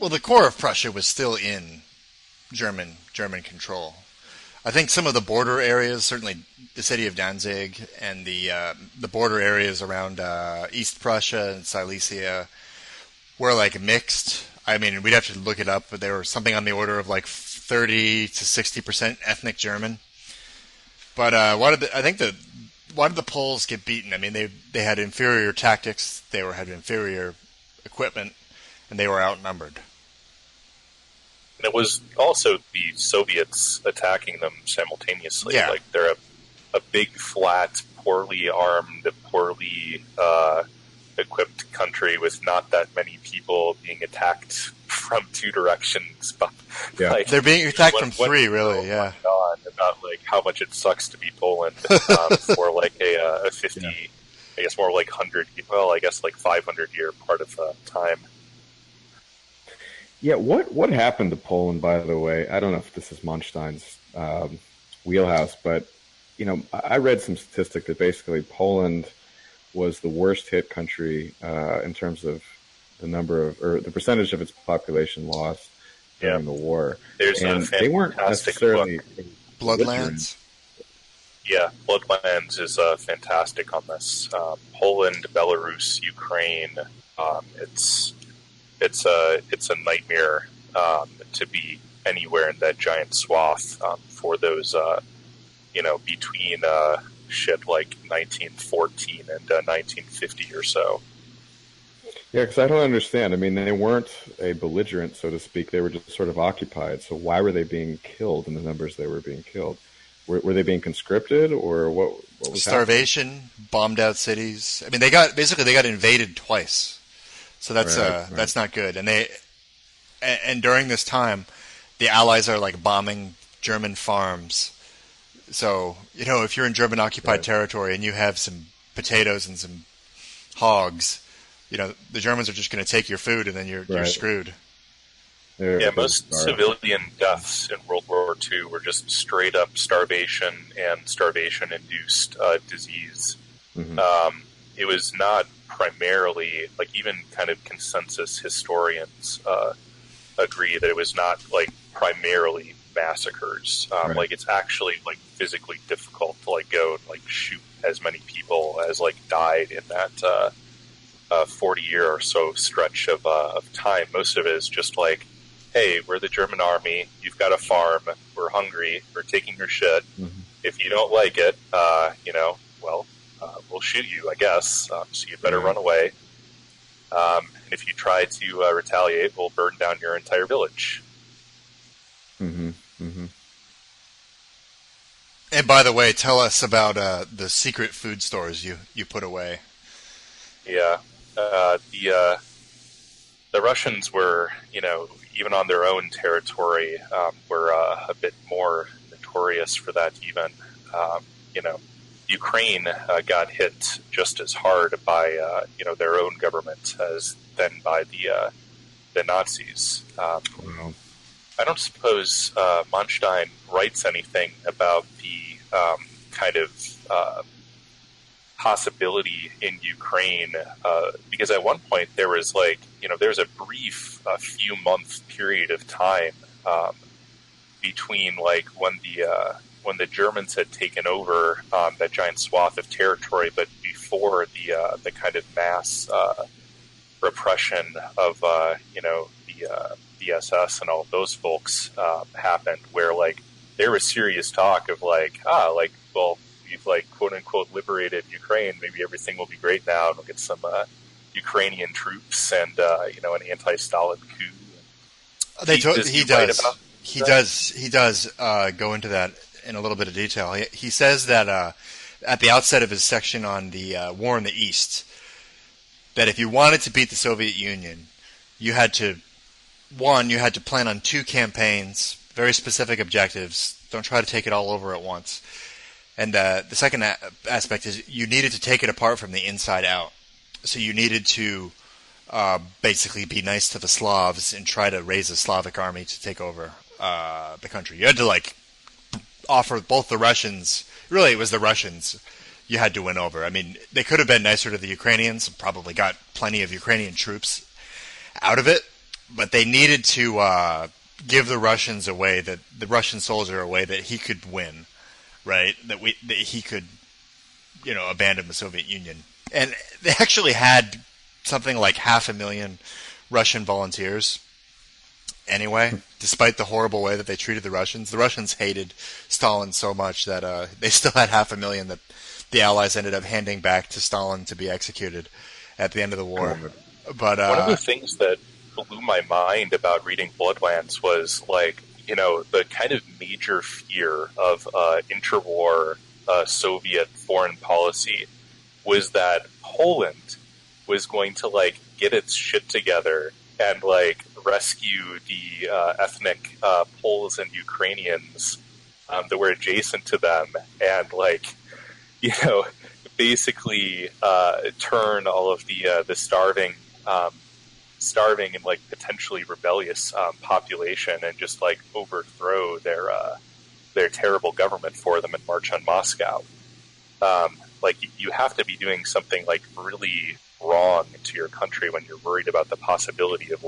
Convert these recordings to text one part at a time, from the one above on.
Well, the core of Prussia was still in German control. I think some of the border areas, certainly the city of Danzig and the border areas around East Prussia and Silesia, were like mixed. I mean, we'd have to look it up, but there were something on the order of like 30 to 60% ethnic German. But why did the Poles get beaten? I mean, they had inferior tactics, had inferior equipment, and they were outnumbered. And it was also the Soviets attacking them simultaneously. Yeah. Like they're a big, flat, poorly armed, poorly equipped country with not that many people being attacked from two directions. But yeah. like, they're being attacked from three, really. Yeah. About like how much it sucks to be Poland for like a 50, yeah. I guess more like 100. Well, I guess like 500-year part of time. Yeah, what happened to Poland, by the way? I don't know if this is Manstein's wheelhouse, but I read some statistic that basically Poland was the worst hit country in terms of the number of, or the percentage of its population lost during the war. There's and they weren't necessarily Bloodlands. Yeah, Bloodlands is fantastic on this. Poland, Belarus, Ukraine. It's a nightmare to be anywhere in that giant swath for those between like 1914 and 1950 or so. Yeah, because I don't understand. I mean, they weren't a belligerent, so to speak. They were just sort of occupied. So why were they being killed in the numbers they were being killed? Were they being conscripted, or what was starvation, happening? Bombed out cities. I mean, they got invaded twice. So that's right. That's not good. And during this time, the Allies are like bombing German farms. So, if you're in German occupied territory and you have some potatoes and some hogs, the Germans are just going to take your food and then you're screwed. Most civilian deaths in World War II were just straight up starvation and starvation-induced disease. Mm-hmm. It was not primarily, like even kind of consensus historians agree that it was not like primarily massacres. Like it's actually like physically difficult to like go and like shoot as many people as like died in that 40-year or so stretch of time. Most of it is just like, hey, we're the German army, you've got a farm, we're hungry, we're taking your shit. Mm-hmm. If you don't like it, we'll shoot you, I guess, so you better run away. And if you try to retaliate, we'll burn down your entire village. Mm-hmm. Mm-hmm. And by the way, tell us about the secret food stores you put away. Yeah. The Russians were, even on their own territory, were a bit more notorious for that even. Ukraine got hit just as hard by their own government as then by the Nazis. I don't suppose Manstein writes anything about the kind of possibility in Ukraine, because at one point there was there's a brief few month period of time between like when the Germans had taken over that giant swath of territory, but before the kind of mass repression of the SS and all of those folks happened, where like there was serious talk of we've like quote unquote liberated Ukraine, maybe everything will be great now, and we'll get some Ukrainian troops and an anti-Stalin coup. He does go into that in a little bit of detail. He says that at the outset of his section on the war in the East, that if you wanted to beat the Soviet Union, you had to plan on two campaigns, very specific objectives. Don't try to take it all over at once. And the second aspect is you needed to take it apart from the inside out. So you needed to basically be nice to the Slavs and try to raise a Slavic army to take over the country. You had to offer both the Russians. Really, it was the Russians you had to win over. I mean, they could have been nicer to the Ukrainians and probably got plenty of Ukrainian troops out of it. but they needed to give the Russians a way that the Russian soldier a way that he could win, right? That he could, abandon the Soviet Union. And they actually had something like 500,000 Russian volunteers. Anyway, despite the horrible way that they treated the Russians hated Stalin so much that they still had 500,000 that the Allies ended up handing back to Stalin to be executed at the end of the war. But one of the things that blew my mind about reading Bloodlands was the kind of major fear of interwar Soviet foreign policy was that Poland was going to get its shit together and rescue the ethnic Poles and Ukrainians that were adjacent to them, and basically turn all of the starving and potentially rebellious population and just overthrow their terrible government for them and march on Moscow. You have to be doing something really wrong to your country when you're worried about the possibility of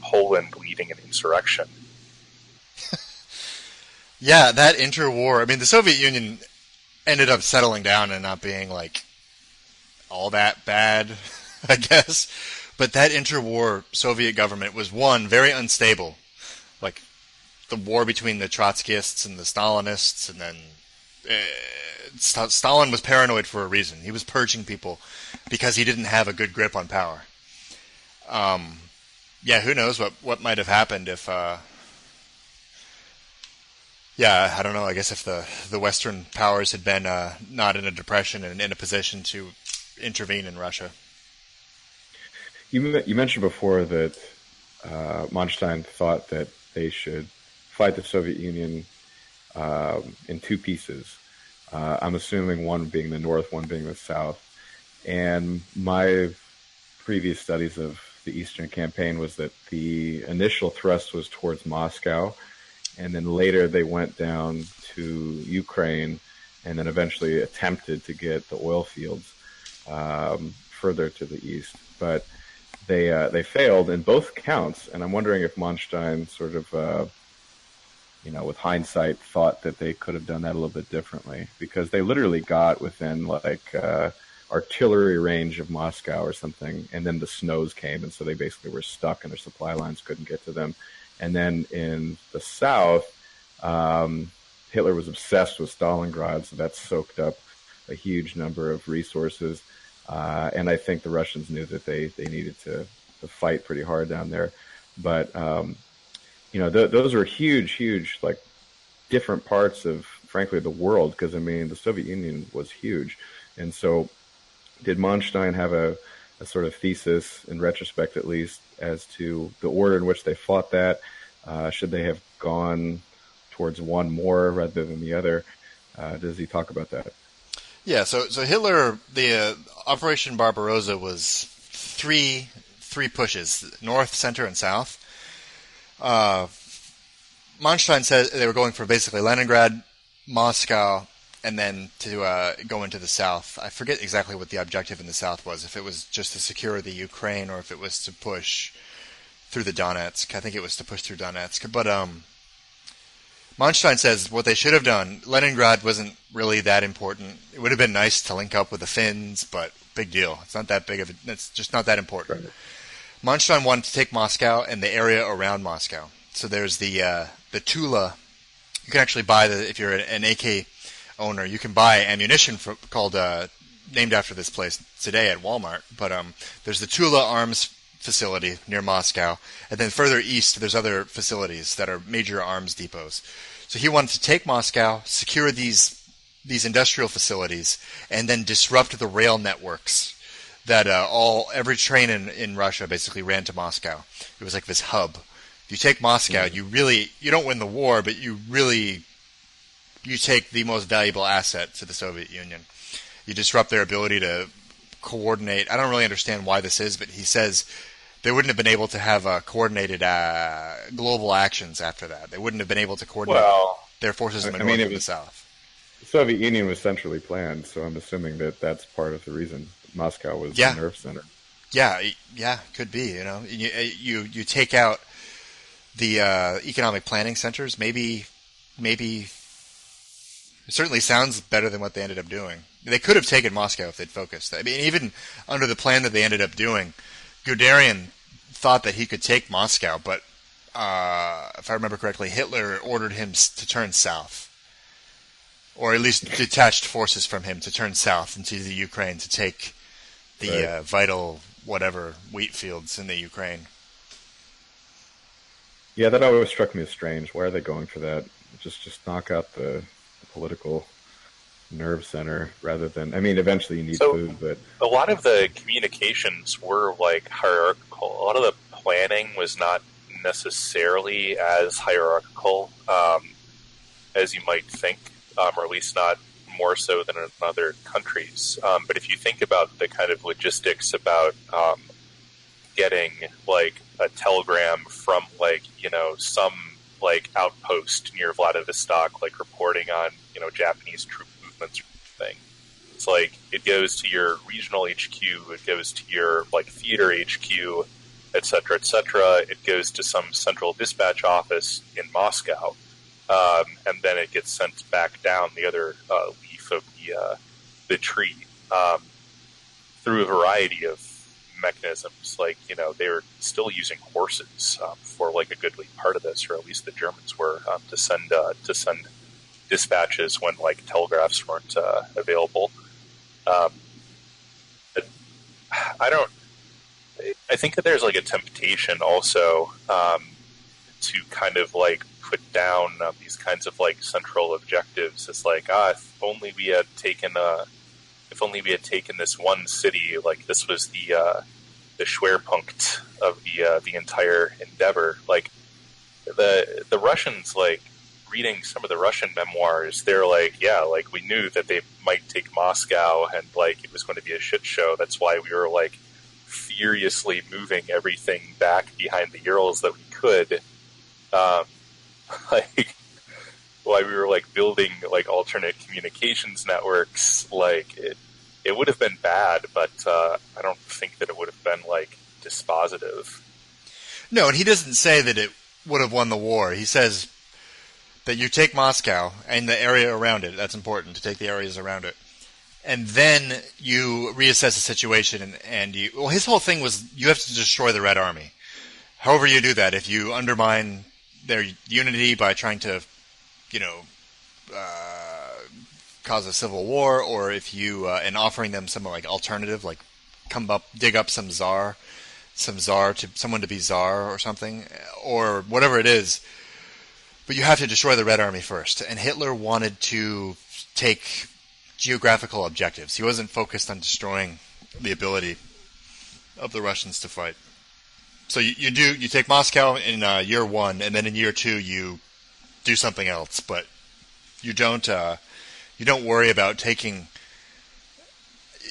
Poland leading an insurrection. Yeah, that interwar. I mean, the Soviet Union ended up settling down and not being all that bad, I guess. But that interwar Soviet government was, one, very unstable. The war between the Trotskyists and the Stalinists, and then Stalin was paranoid for a reason. He was purging people because he didn't have a good grip on power. Who knows what might have happened if... I don't know. I guess if the Western powers had been not in a depression and in a position to intervene in Russia. You mentioned before that Manstein thought that they should fight the Soviet Union in two pieces. I'm assuming one being the North, one being the South. And my previous studies of the Eastern campaign was that the initial thrust was towards Moscow, and then later they went down to Ukraine, and then eventually attempted to get the oil fields further to the east. But they failed in both counts, and I'm wondering if Manstein sort of, with hindsight, thought that they could have done that a little bit differently, because they literally got within artillery range of Moscow or something, and then the snows came, and so they basically were stuck, and their supply lines couldn't get to them. And then in the south, Hitler was obsessed with Stalingrad, so that soaked up a huge number of resources. And I think the Russians knew that they needed to fight pretty hard down there. But, those were huge, different parts of, frankly, the world, because, the Soviet Union was huge. And so did Manstein have a sort of thesis, in retrospect at least, as to the order in which they fought that? Should they have gone towards one more rather than the other? Does he talk about that? Yeah, so Hitler, the Operation Barbarossa was three pushes: north, center, and south. Manstein said they were going for basically Leningrad, Moscow, and then to go into the south. I forget exactly what the objective in the south was, if it was just to secure the Ukraine or if it was to push through the Donetsk. I think it was to push through Donetsk. But Manstein says what they should have done, Leningrad wasn't really that important. It would have been nice to link up with the Finns, but big deal. It's not that big of it's just not that important. Right. Manstein wanted to take Moscow and the area around Moscow. So there's the Tula. You can actually buy if you're an AK owner, you can buy ammunition called named after this place today at Walmart. But there's the Tula Arms facility near Moscow, and then further east there's other facilities that are major arms depots. So he wanted to take Moscow, secure these industrial facilities, and then disrupt the rail networks that every train in Russia basically ran to Moscow. It was like this hub. If you take Moscow, you don't win the war, but you take the most valuable asset to the Soviet Union. You disrupt their ability to coordinate. I don't really understand why this is, but he says they wouldn't have been able to have coordinated global actions after that. They wouldn't have been able to coordinate their forces in the north and the south. The Soviet Union was centrally planned, so I'm assuming that that's part of the reason Moscow was the nerve center. Yeah, could be. You take out the economic planning centers. Maybe it certainly sounds better than what they ended up doing. They could have taken Moscow if they'd focused. I mean, even under the plan that they ended up doing, Guderian thought that he could take Moscow, but if I remember correctly, Hitler ordered him to turn south, or at least detached forces from him to turn south into the Ukraine to take the vital whatever wheat fields in the Ukraine. Yeah, that always struck me as strange. Why are they going for that? Just knock out the political nerve center rather than. I mean, eventually you need food, but a lot of the communications were like hierarchical. A lot of the planning was not necessarily as hierarchical as you might think, or at least not more so than in other countries. But if you think about the kind of logistics about getting like a telegram from some like outpost near Vladivostok, like reporting on Japanese troop movements or thing. It's like it goes to your regional HQ, it goes to your like theater HQ, etc., etc. It goes to some central dispatch office in Moscow, and then it gets sent back down the other leaf of the tree through a variety of mechanisms. Like they were still using horses for like a goodly part of this, or at least the Germans were, to send dispatches when like telegraphs weren't available. But I think that there's like a temptation also to kind of like put down these kinds of like central objectives. It's like if only we had taken this one city, like this was the Schwerpunkt of the entire endeavor. Like the Russians, like reading some of the Russian memoirs, they're like, yeah, like we knew that they might take Moscow and like it was going to be a shit show. That's why we were like furiously moving everything back behind the Urals that we could. Like why we were like building like alternate communications networks. Like it would have been bad, but I don't think that it would have been like dispositive. No, and he doesn't say that it would have won the war. He says that you take Moscow and the area around it. That's important, to take the areas around it. And then you reassess the situation, and his whole thing was you have to destroy the Red Army. However you do that, if you undermine their unity by trying to, cause a civil war, or if you, and offering them some like alternative, like dig up some czar to someone to be czar or something, or whatever it is. But you have to destroy the Red Army first. And Hitler wanted to take geographical objectives. He wasn't focused on destroying the ability of the Russians to fight. So you take Moscow in year one, and then in year two you do something else. But you don't worry about taking.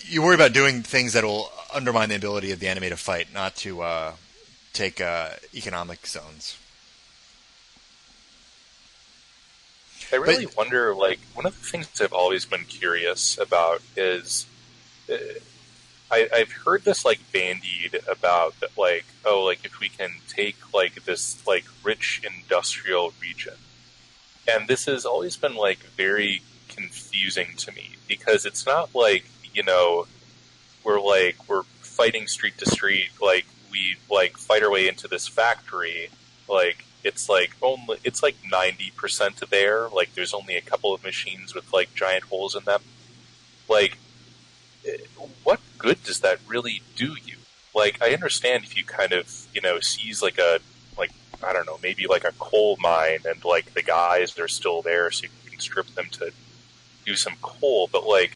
You worry about doing things that will undermine the ability of the enemy to fight, not to take economic zones. I really wonder, like, one of the things I've always been curious about is, I've heard this, like, bandied about that, like, oh, like, if we can take, like, this, like, rich industrial region. And this has always been, like, very confusing to me, because it's not like, we're fighting street to street, like, we, like, fight our way into this factory, like, it's like 90% there. Like there's only a couple of machines with like giant holes in them. Like, what good does that really do you? Like, I understand if you kind of seize like I don't know, maybe like a coal mine and like the guys that are still there, so you can strip them to do some coal. But like,